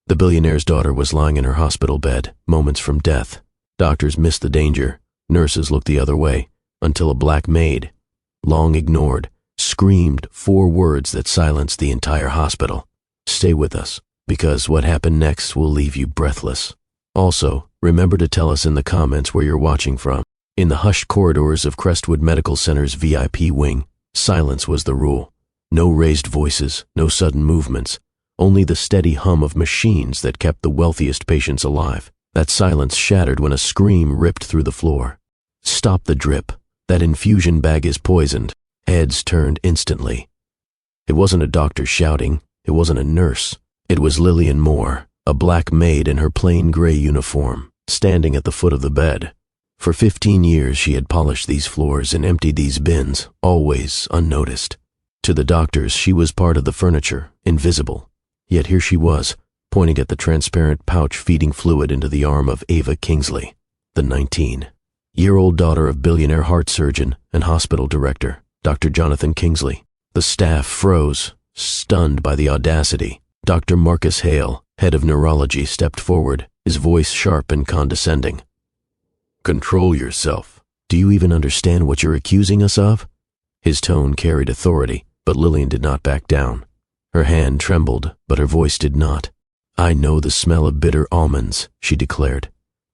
The billionaire's daughter was lying in her hospital bed, moments from death. Doctors missed the danger. Nurses looked the other way, until a black maid, long ignored, screamed 4 words that silenced the entire hospital. Stay with us, because what happened next will leave you breathless. Also, remember to tell us in the comments where you're watching from. In the hushed corridors of Crestwood Medical Center's VIP wing, silence was the rule. No raised voices, no sudden movements, only the steady hum of machines that kept the wealthiest patients alive. That silence shattered when a scream ripped through the floor. Stop the drip. That infusion bag is poisoned. Heads turned instantly. It wasn't a doctor shouting. It wasn't a nurse. It was Lillian Moore, a black maid in her plain gray uniform, standing at the foot of the bed. For 15 years she had polished these floors and emptied these bins, always unnoticed. To the doctors, she was part of the furniture, invisible. Yet here she was, pointing at the transparent pouch feeding fluid into the arm of Ava Kingsley, the 19-year-old daughter of billionaire heart surgeon and hospital director, Dr. Jonathan Kingsley. The staff froze, stunned by the audacity. Dr. Marcus Hale, head of neurology, stepped forward, his voice sharp and condescending. "Control yourself. Do you even understand what you're accusing us of?" His tone carried authority, but Lillian did not back down. Her hand trembled, but her voice did not. "I know the smell of bitter almonds," she declared.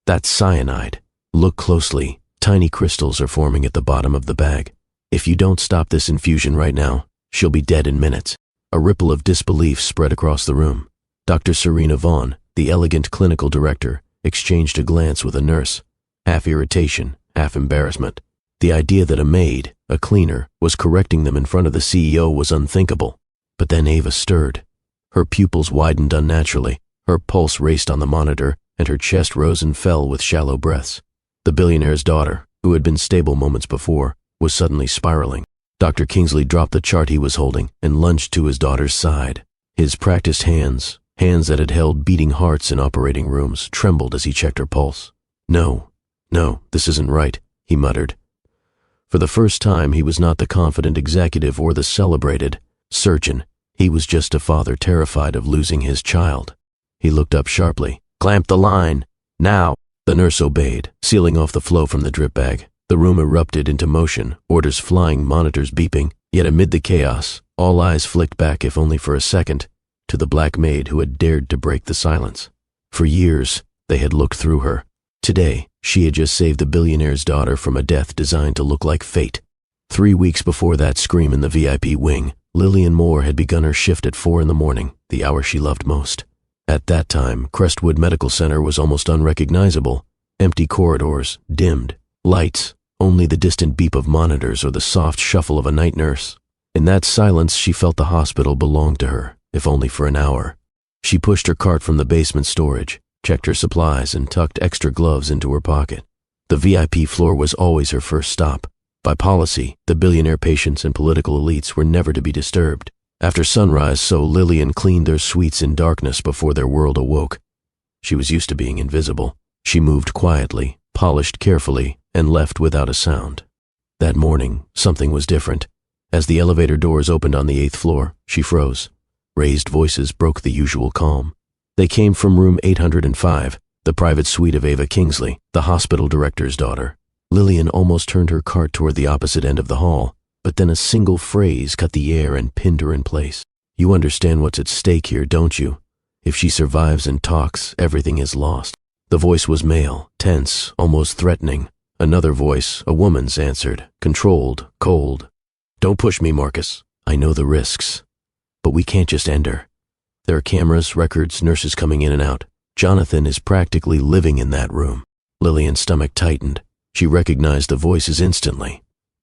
"That's cyanide. Look closely. Tiny crystals are forming at the bottom of the bag. If you don't stop this infusion right now, she'll be dead in minutes." A ripple of disbelief spread across the room. Dr. Serena Vaughn, the elegant clinical director, exchanged a glance with a nurse, half irritation, half embarrassment. The idea that a maid, a cleaner, was correcting them in front of the CEO was unthinkable. But then Ava stirred. Her pupils widened unnaturally, her pulse raced on the monitor, and her chest rose and fell with shallow breaths. The billionaire's daughter, who had been stable moments before, was suddenly spiraling. Dr. Kingsley dropped the chart he was holding and lunged to his daughter's side. His practiced hands that had held beating hearts in operating rooms, trembled as he checked her pulse. No, this isn't right," he muttered. For the first time, he was not the confident executive or the celebrated surgeon. He was just a father terrified of losing his child. He looked up sharply. "Clamp the line! Now!" The nurse obeyed, sealing off the flow from the drip bag. The room erupted into motion, orders flying, monitors beeping. Yet amid the chaos, all eyes flicked back, if only for a second, to the black maid who had dared to break the silence. For years, they had looked through her. Today, she had just saved the billionaire's daughter from a death designed to look like fate. 3 weeks before that scream in the VIP wing, Lillian Moore had begun her shift at 4 in the morning, the hour she loved most. At that time, Crestwood Medical Center was almost unrecognizable. Empty corridors, dimmed, lights, only the distant beep of monitors or the soft shuffle of a night nurse. In that silence, she felt the hospital belonged to her, if only for an hour. She pushed her cart from the basement storage, checked her supplies, and tucked extra gloves into her pocket. The VIP floor was always her first stop. By policy, the billionaire patients and political elites were never to be disturbed. After sunrise, so Lillian cleaned their suites in darkness before their world awoke. She was used to being invisible. She moved quietly, polished carefully, and left without a sound. That morning, something was different. As the elevator doors opened on the 8th floor, she froze. Raised voices broke the usual calm. They came from room 805, the private suite of Ava Kingsley, the hospital director's daughter. Lillian almost turned her cart toward the opposite end of the hall, but then a single phrase cut the air and pinned her in place. "You understand what's at stake here, don't you? If she survives and talks, everything is lost." The voice was male, tense, almost threatening. Another voice, a woman's, answered, controlled, cold. "Don't push me, Marcus. I know the risks. But we can't just end her. There are cameras, records, nurses coming in and out. Jonathan is practically living in that room." Lillian's stomach tightened. She recognized the voices instantly.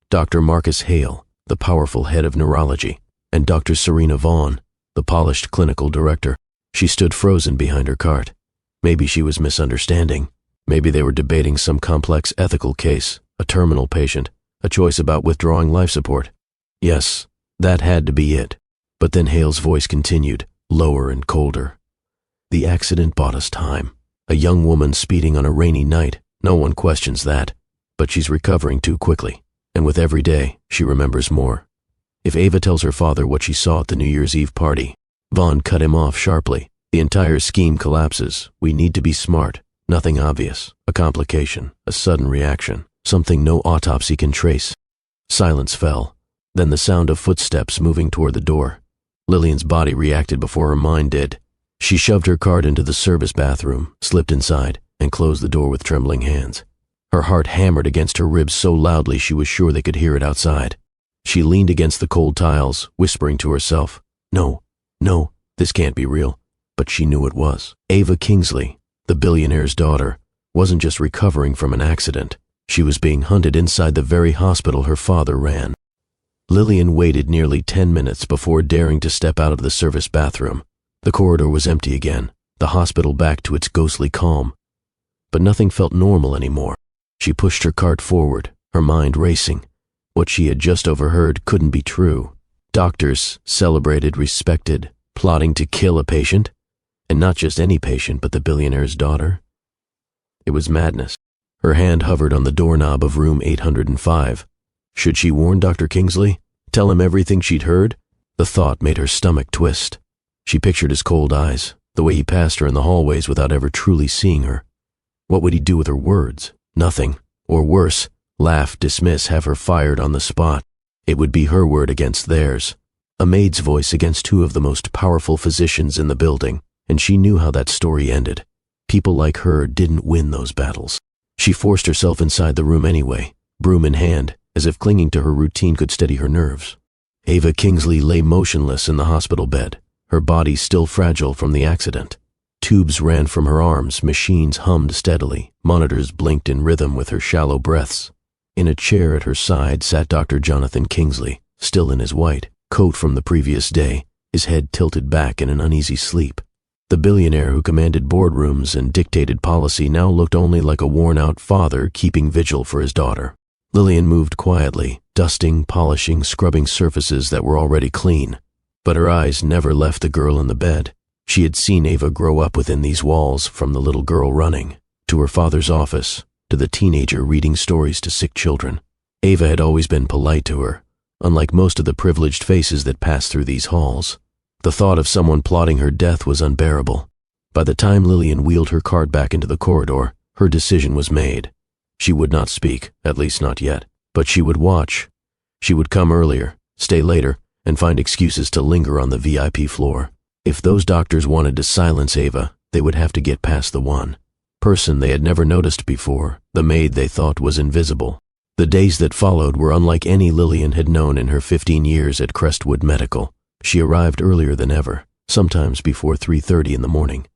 Dr. Marcus Hale, the powerful head of neurology, and Dr. Serena Vaughn, the polished clinical director. She stood frozen behind her cart. Maybe she was misunderstanding. Maybe they were debating some complex ethical case, a terminal patient, a choice about withdrawing life support. Yes, that had to be it. But then Hale's voice continued, lower and colder. "The accident bought us time. A young woman speeding on a rainy night. No one questions that. But she's recovering too quickly. And with every day, she remembers more. If Ava tells her father what she saw at the New Year's Eve party..." Vaughn cut him off sharply. The entire scheme collapses. We need to be smart. Nothing obvious. A complication. A sudden reaction. Something no autopsy can trace. Silence fell. Then the sound of footsteps moving toward the door. Lillian's body reacted before her mind did. She shoved her cart into the service bathroom, slipped inside, and closed the door with trembling hands. Her heart hammered against her ribs so loudly she was sure they could hear it outside. She leaned against the cold tiles, whispering to herself, "No, no, this can't be real." But she knew it was. Ava Kingsley, the billionaire's daughter, wasn't just recovering from an accident. She was being hunted inside the very hospital her father ran. Lillian waited nearly 10 minutes before daring to step out of the service bathroom. The corridor was empty again, the hospital back to its ghostly calm. But nothing felt normal anymore. She pushed her cart forward, her mind racing. What she had just overheard couldn't be true. Doctors, celebrated, respected, plotting to kill a patient. And not just any patient, but the billionaire's daughter. It was madness. Her hand hovered on the doorknob of room 805. Should she warn Dr. Kingsley? Tell him everything she'd heard? The thought made her stomach twist. She pictured his cold eyes, the way he passed her in the hallways without ever truly seeing her. What would he do with her words? Nothing. Or worse, laugh, dismiss, have her fired on the spot. It would be her word against theirs. A maid's voice against two of the most powerful physicians in the building, and she knew how that story ended. People like her didn't win those battles. She forced herself inside the room anyway, broom in hand, as if clinging to her routine could steady her nerves. Ava Kingsley lay motionless in the hospital bed, her body still fragile from the accident. Tubes ran from her arms, machines hummed steadily, monitors blinked in rhythm with her shallow breaths. In a chair at her side sat Dr. Jonathan Kingsley, still in his white coat from the previous day, his head tilted back in an uneasy sleep. The billionaire who commanded boardrooms and dictated policy now looked only like a worn-out father keeping vigil for his daughter. Lillian moved quietly, dusting, polishing, scrubbing surfaces that were already clean. But her eyes never left the girl in the bed. She had seen Ava grow up within these walls, from the little girl running, to her father's office, to the teenager reading stories to sick children. Ava had always been polite to her, unlike most of the privileged faces that passed through these halls. The thought of someone plotting her death was unbearable. By the time Lillian wheeled her cart back into the corridor, her decision was made. She would not speak, at least not yet, but she would watch. She would come earlier, stay later, and find excuses to linger on the VIP floor. If those doctors wanted to silence Ava, they would have to get past the one person they had never noticed before, the maid they thought was invisible. The days that followed were unlike any Lillian had known in her 15 years at Crestwood Medical. She arrived earlier than ever, sometimes before 3:30 in the morning,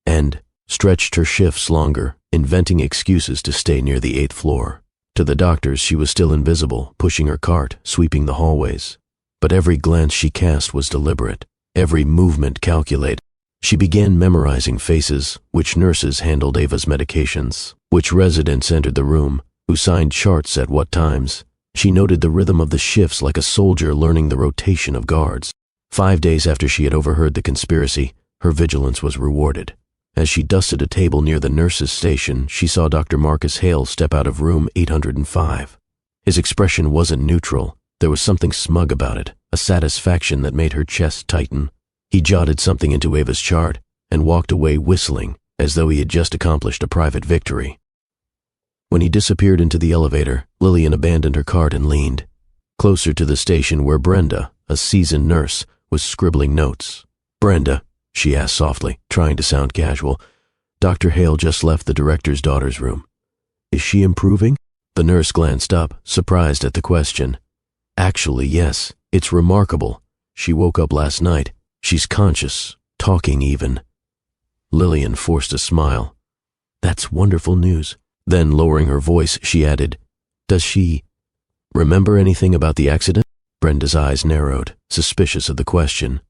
and stretched her shifts longer, inventing excuses to stay near the 8th floor. To the doctors, she was still invisible, pushing her cart, sweeping the hallways. But every glance she cast was deliberate, every movement calculated. She began memorizing faces, which nurses handled Ava's medications, which residents entered the room, who signed charts at what times. She noted the rhythm of the shifts like a soldier learning the rotation of guards. 5 days after she had overheard the conspiracy, her vigilance was rewarded. As she dusted a table near the nurse's station, she saw Dr. Marcus Hale step out of room 805. His expression wasn't neutral. There was something smug about it, a satisfaction that made her chest tighten. He jotted something into Ava's chart and walked away whistling, as though he had just accomplished a private victory. When he disappeared into the elevator, Lillian abandoned her cart and leaned closer to the station where Brenda, a seasoned nurse, was scribbling notes. "Brenda," she asked softly, trying to sound casual, "Dr. Hale just left the director's daughter's room. Is she improving?" The nurse glanced up, surprised at the question. "Actually, yes. It's remarkable. She woke up last night. She's conscious, talking even." Lillian forced a smile. "That's wonderful news." Then, lowering her voice, she added, "Does she remember anything about the accident?" Brenda's eyes narrowed, suspicious of the question.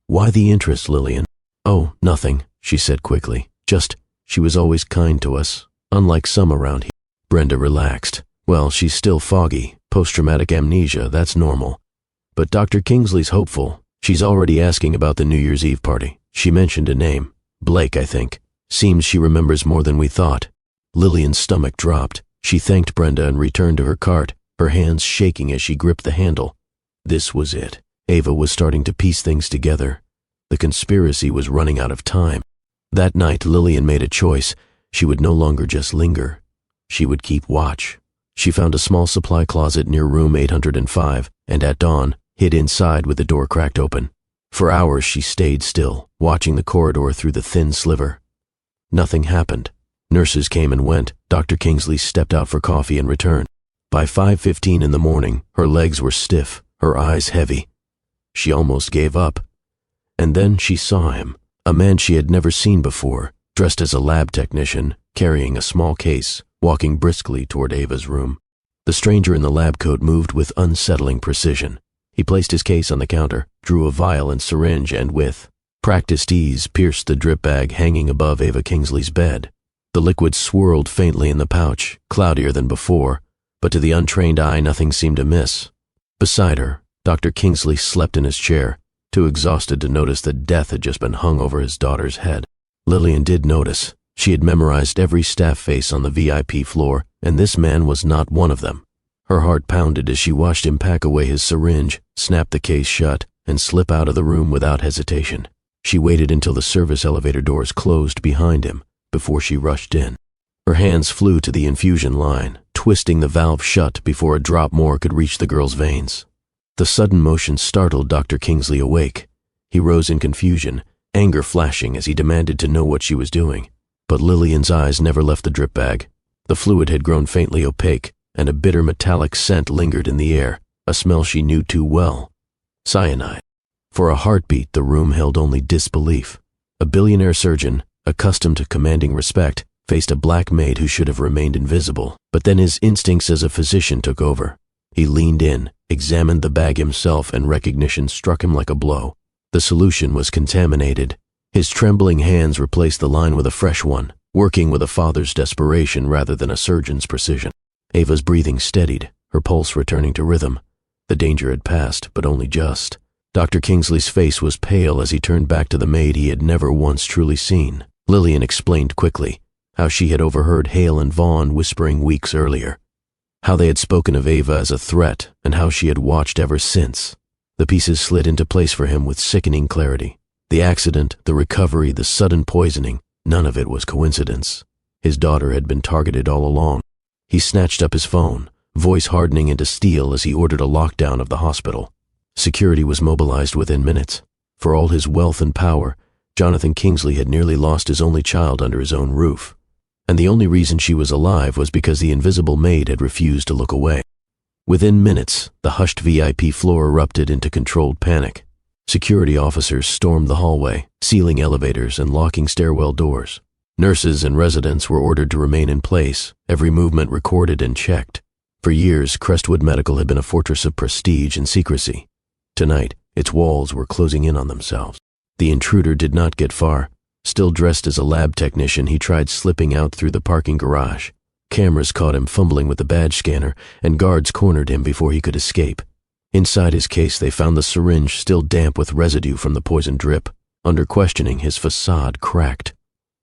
"Why the interest, Lillian?" "Oh, nothing," she said quickly. "Just, she was always kind to us, unlike some around here." Brenda relaxed. "Well, she's still foggy. Post-traumatic amnesia, that's normal. But Dr. Kingsley's hopeful. She's already asking about the New Year's Eve party. She mentioned a name. Blake, I think. Seems she remembers more than we thought." Lillian's stomach dropped. She thanked Brenda and returned to her cart, her hands shaking as she gripped the handle. This was it. Ava was starting to piece things together. The conspiracy was running out of time. That night, Lillian made a choice. She would no longer just linger. She would keep watch. She found a small supply closet near room 805, and at dawn, hid inside with the door cracked open. For hours she stayed still, watching the corridor through the thin sliver. Nothing happened. Nurses came and went. Dr. Kingsley stepped out for coffee and returned. By 5:15 in the morning, her legs were stiff, her eyes heavy. She almost gave up. And then she saw him, a man she had never seen before, dressed as a lab technician, carrying a small case, walking briskly toward Ava's room. The stranger in the lab coat moved with unsettling precision. He placed his case on the counter, drew a vial and syringe, and with practiced ease pierced the drip bag hanging above Ava Kingsley's bed. The liquid swirled faintly in the pouch, cloudier than before, but to the untrained eye nothing seemed amiss. Beside her, Dr. Kingsley slept in his chair, too exhausted to notice that death had just been hung over his daughter's head. Lillian did notice. She had memorized every staff face on the VIP floor, and this man was not one of them. Her heart pounded as she watched him pack away his syringe, snap the case shut, and slip out of the room without hesitation. She waited until the service elevator doors closed behind him before she rushed in. Her hands flew to the infusion line, twisting the valve shut before a drop more could reach the girl's veins. The sudden motion startled Dr. Kingsley awake. He rose in confusion, anger flashing as he demanded to know what she was doing. But Lillian's eyes never left the drip bag. The fluid had grown faintly opaque, and a bitter metallic scent lingered in the air, a smell she knew too well. Cyanide. For a heartbeat, the room held only disbelief. A billionaire surgeon, accustomed to commanding respect, faced a black maid who should have remained invisible. But then his instincts as a physician took over. He leaned in, examined the bag himself, and recognition struck him like a blow. The solution was contaminated. His trembling hands replaced the line with a fresh one, working with a father's desperation rather than a surgeon's precision. Ava's breathing steadied, her pulse returning to rhythm. The danger had passed, but only just. Dr. Kingsley's face was pale as he turned back to the maid he had never once truly seen. Lillian explained quickly how she had overheard Hale and Vaughn whispering weeks earlier, how they had spoken of Ava as a threat, and how she had watched ever since. The pieces slid into place for him with sickening clarity. The accident, the recovery, the sudden poisoning, none of it was coincidence. His daughter had been targeted all along. He snatched up his phone, voice hardening into steel as he ordered a lockdown of the hospital. Security was mobilized within minutes. For all his wealth and power, Jonathan Kingsley had nearly lost his only child under his own roof. And the only reason she was alive was because the invisible maid had refused to look away. Within minutes, the hushed VIP floor erupted into controlled panic. Security officers stormed the hallway, sealing elevators and locking stairwell doors. Nurses and residents were ordered to remain in place, every movement recorded and checked. For years, Crestwood Medical had been a fortress of prestige and secrecy. Tonight, its walls were closing in on themselves. The intruder did not get far. Still dressed as a lab technician, he tried slipping out through the parking garage. Cameras caught him fumbling with the badge scanner, and guards cornered him before he could escape. Inside his case, they found the syringe still damp with residue from the poison drip. Under questioning, his facade cracked.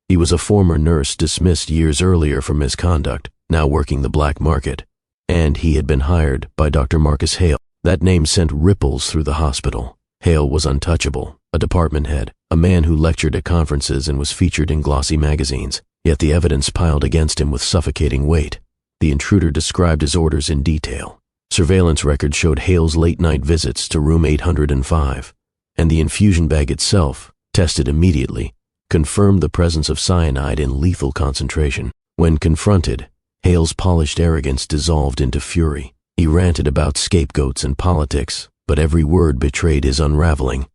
He was a former nurse dismissed years earlier for misconduct, now working the black market. And he had been hired by Dr. Marcus Hale. That name sent ripples through the hospital. Hale was untouchable, a department head, a man who lectured at conferences and was featured in glossy magazines. Yet the evidence piled against him with suffocating weight. The intruder described his orders in detail. Surveillance records showed Hale's late-night visits to room 805, and the infusion bag itself, tested immediately, confirmed the presence of cyanide in lethal concentration. When confronted, Hale's polished arrogance dissolved into fury. He ranted about scapegoats and politics, but every word betrayed his unraveling.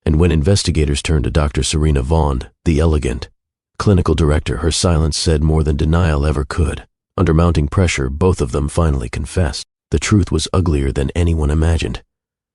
And when investigators turned to Dr. Serena Vaughn, the elegant clinical director, her silence said more than denial ever could. Under mounting pressure, both of them finally confessed. The truth was uglier than anyone imagined.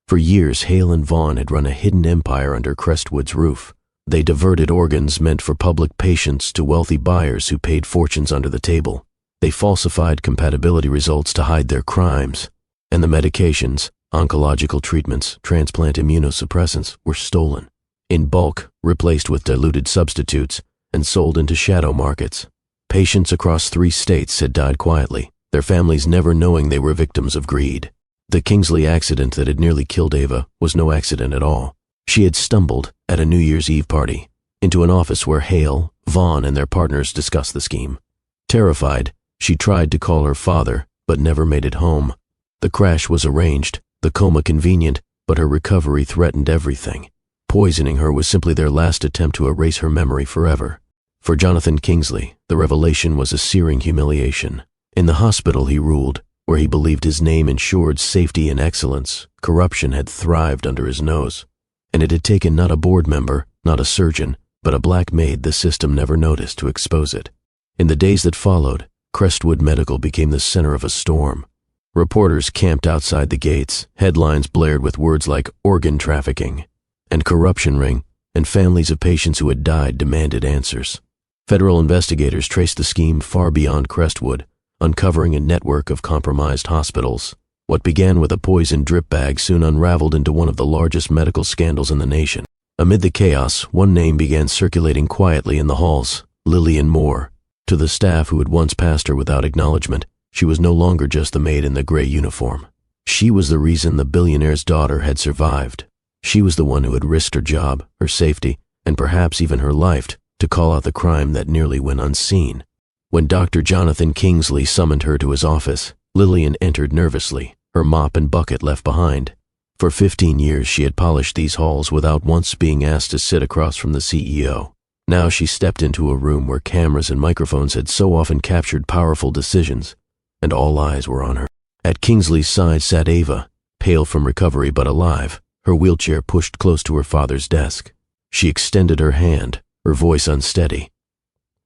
For years, Hale and Vaughn had run a hidden empire under Crestwood's roof. They diverted organs meant for public patients to wealthy buyers who paid fortunes under the table. They falsified compatibility results to hide their crimes. And the medications, oncological treatments, transplant immunosuppressants, were stolen. In bulk, replaced with diluted substitutes, and sold into shadow markets. Patients across 3 states had died quietly, their families never knowing they were victims of greed. The Kingsley accident that had nearly killed Ava was no accident at all. She had stumbled, at a New Year's Eve party, into an office where Hale, Vaughn, and their partners discussed the scheme. Terrified, she tried to call her father, but never made it home. The crash was arranged, the coma convenient, but her recovery threatened everything. Poisoning her was simply their last attempt to erase her memory forever. For Jonathan Kingsley, the revelation was a searing humiliation. In the hospital he ruled, where he believed his name ensured safety and excellence, corruption had thrived under his nose. And it had taken not a board member, not a surgeon, but a black maid the system never noticed to expose it. In the days that followed, Crestwood Medical became the center of a storm. Reporters camped outside the gates, headlines blared with words like organ trafficking and corruption ring, and families of patients who had died demanded answers. Federal investigators traced the scheme far beyond Crestwood, uncovering a network of compromised hospitals. What began with a poisoned drip bag soon unraveled into one of the largest medical scandals in the nation. Amid the chaos, one name began circulating quietly in the halls: Lillian Moore. To the staff who had once passed her without acknowledgement, she was no longer just the maid in the gray uniform. She was the reason the billionaire's daughter had survived. She was the one who had risked her job, her safety, and perhaps even her life to call out the crime that nearly went unseen. When Dr. Jonathan Kingsley summoned her to his office, Lillian entered nervously, her mop and bucket left behind. For 15 years she had polished these halls without once being asked to sit across from the CEO. Now she stepped into a room where cameras and microphones had so often captured powerful decisions, and all eyes were on her. At Kingsley's side sat Ava, pale from recovery but alive, her wheelchair pushed close to her father's desk. She extended her hand, her voice unsteady.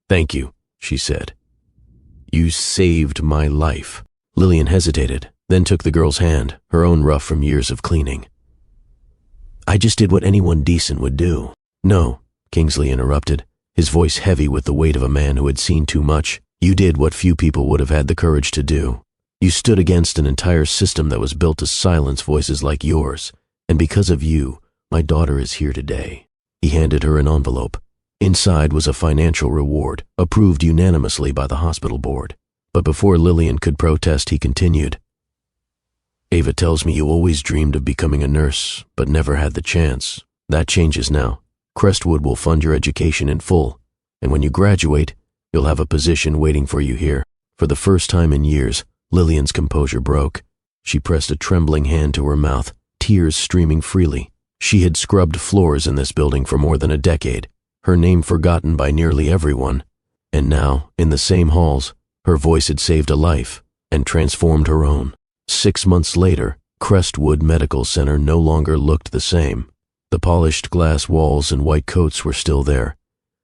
"Thank you," she said. "You saved my life." Lillian hesitated, then took the girl's hand, her own rough from years of cleaning. "I just did what anyone decent would do." "No," Kingsley interrupted, his voice heavy with the weight of a man who had seen too much. "You did what few people would have had the courage to do. You stood against an entire system that was built to silence voices like yours, and because of you, my daughter is here today." He handed her an envelope. Inside was a financial reward, approved unanimously by the hospital board. But before Lillian could protest, he continued. "Ava tells me you always dreamed of becoming a nurse, but never had the chance. That changes now. Crestwood will fund your education in full, and when you graduate, you'll have a position waiting for you here." For the first time in years, Lillian's composure broke. She pressed a trembling hand to her mouth, tears streaming freely. She had scrubbed floors in this building for more than a decade, her name forgotten by nearly everyone. And now, in the same halls, her voice had saved a life and transformed her own. 6 months later, Crestwood Medical Center no longer looked the same. The polished glass walls and white coats were still there,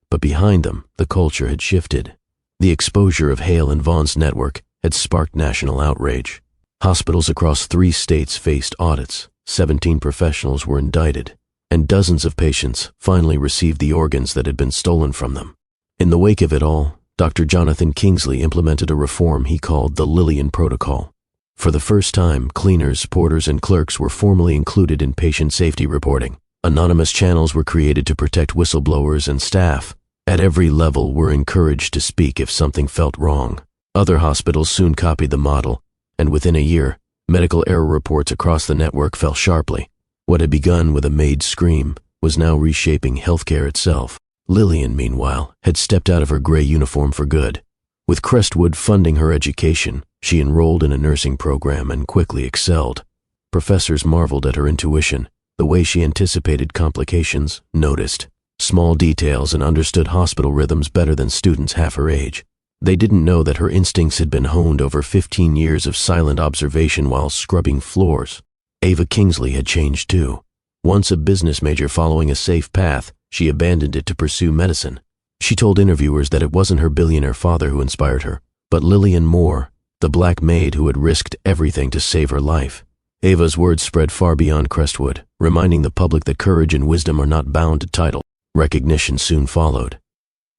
but behind them, the culture had shifted. The exposure of Hale and Vaughn's network had sparked national outrage. Hospitals across 3 states faced audits, 17 professionals were indicted, and dozens of patients finally received the organs that had been stolen from them. In the wake of it all, Dr. Jonathan Kingsley implemented a reform he called the Lillian Protocol. For the first time, cleaners, porters, and clerks were formally included in patient safety reporting. Anonymous channels were created to protect whistleblowers, and staff, at every level, were encouraged to speak if something felt wrong. Other hospitals soon copied the model, and within a year, medical error reports across the network fell sharply. What had begun with a Maid scream was now reshaping healthcare itself. Lillian, meanwhile, had stepped out of her gray uniform for good. With Crestwood funding her education, she enrolled in a nursing program and quickly excelled. Professors marveled at her intuition, the way she anticipated complications, noticed small details, and understood hospital rhythms better than students half her age. They didn't know that her instincts had been honed over 15 years of silent observation while scrubbing floors. Ava Kingsley had changed too. Once a business major following a safe path, she abandoned it to pursue medicine. She told interviewers that it wasn't her billionaire father who inspired her, but Lillian Moore, the black maid who had risked everything to save her life. Ava's words spread far beyond Crestwood, reminding the public that courage and wisdom are not bound to title. Recognition soon followed.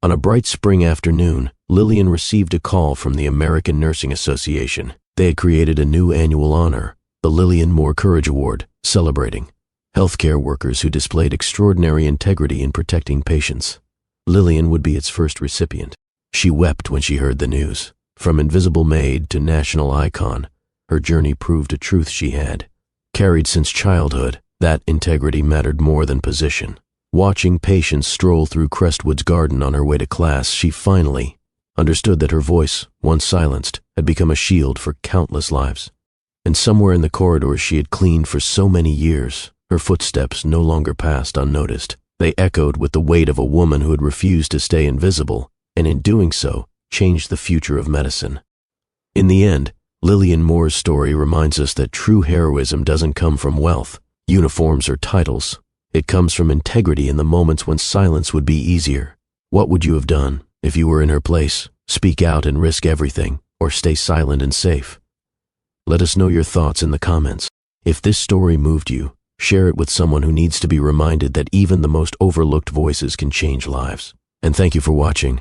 On a bright spring afternoon, Lillian received a call from the American Nursing Association. They had created a new annual honor, the Lillian Moore Courage Award, celebrating healthcare workers who displayed extraordinary integrity in protecting patients. Lillian would be its first recipient. She wept when she heard the news. From invisible maid to national icon, her journey proved a truth she had carried since childhood. That integrity mattered more than position. Watching Patience stroll through Crestwood's garden on her way to class, she finally understood that her voice, once silenced, had become a shield for countless lives. And somewhere in the corridors she had cleaned for so many years, her footsteps no longer passed unnoticed. They echoed with the weight of a woman who had refused to stay invisible, and in doing so, changed the future of medicine. In the end, Lillian Moore's story reminds us that true heroism doesn't come from wealth, uniforms, or titles. It comes from integrity in the moments when silence would be easier. What would you have done if you were in her place? Speak out and risk everything, or stay silent and safe? Let us know your thoughts in the comments. If this story moved you, share it with someone who needs to be reminded that even the most overlooked voices can change lives. And thank you for watching.